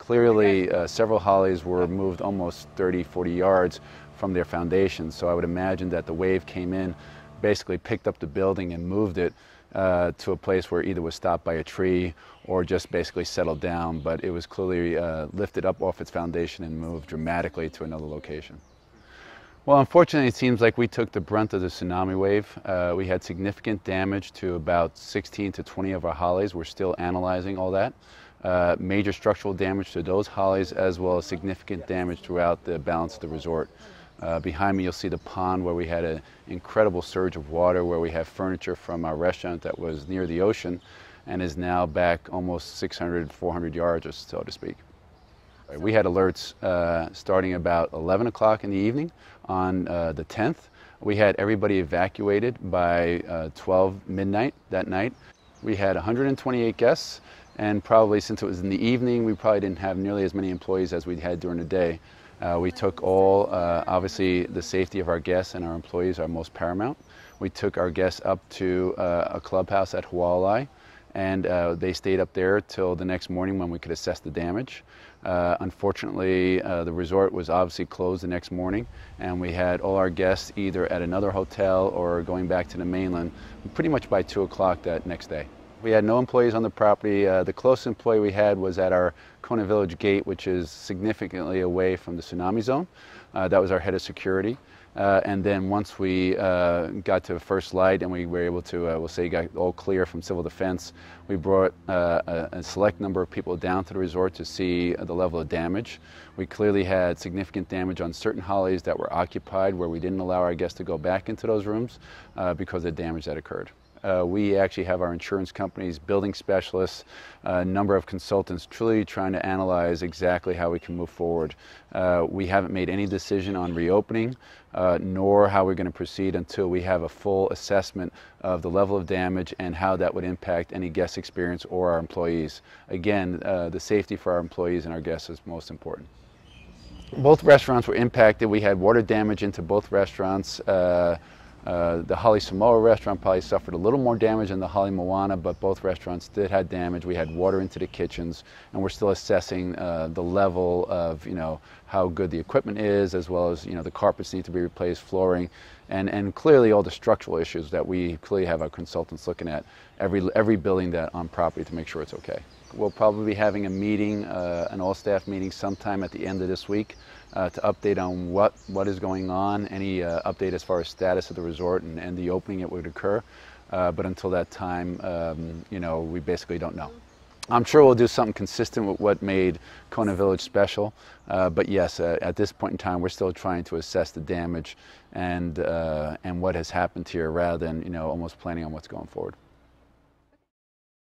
clearly several hollies were moved almost 30, 40 yards from their foundations. So I would imagine that the wave came in, basically picked up the building and moved it to a place where either was stopped by a tree or just basically settled down. But it was clearly lifted up off its foundation and moved dramatically to another location. Well, unfortunately, it seems like we took the brunt of the tsunami wave. We had significant damage to about 16 to 20 of our hollies. We're still analyzing all that. Major structural damage to those hollies, as well as significant damage throughout the balance of the resort. Behind me, you'll see the pond where we had an incredible surge of water, where we have furniture from our restaurant that was near the ocean and is now back almost 600, 400 yards, or so to speak. We had alerts starting about 11 o'clock in the evening on the 10th. We had everybody evacuated by 12 midnight that night. We had 128 guests, and probably since it was in the evening, we probably didn't have nearly as many employees as we had during the day. We took all, obviously the safety of our guests and our employees are most paramount. We took our guests up to a clubhouse at Hualai, and they stayed up there till the next morning when we could assess the damage. Unfortunately, the resort was obviously closed the next morning, and we had all our guests either at another hotel or going back to the mainland pretty much by 2 o'clock that next day. We had no employees on the property. The closest employee we had was at our Kona Village gate, which is significantly away from the tsunami zone. That was our head of security. And then once we got to first light and we were able to, we'll say, got all clear from civil defense, we brought a select number of people down to the resort to see the level of damage. We clearly had significant damage on certain hollies that were occupied, where we didn't allow our guests to go back into those rooms because of the damage that occurred. We actually have our insurance companies, building specialists, a number of consultants truly trying to analyze exactly how we can move forward. We haven't made any decision on reopening, nor how we're going to proceed until we have a full assessment of the level of damage and how that would impact any guest experience or our employees. Again, the safety for our employees and our guests is most important. Both restaurants were impacted. We had water damage into both restaurants. The Holly Samoa restaurant probably suffered a little more damage than the Holly Moana, but both restaurants did have damage. We had water into the kitchens, and we're still assessing the level of, how good the equipment is, as well as, the carpets need to be replaced, flooring, and clearly all the structural issues that we clearly have our consultants looking at every building that on property to make sure it's okay. We'll probably be having a meeting, an all-staff meeting sometime at the end of this week to update on what is going on, any update as far as status of the resort and the opening it would occur. But until that time, we basically don't know. I'm sure we'll do something consistent with what made Kona Village special. But yes, at this point in time, we're still trying to assess the damage and what has happened here rather than, almost planning on what's going forward.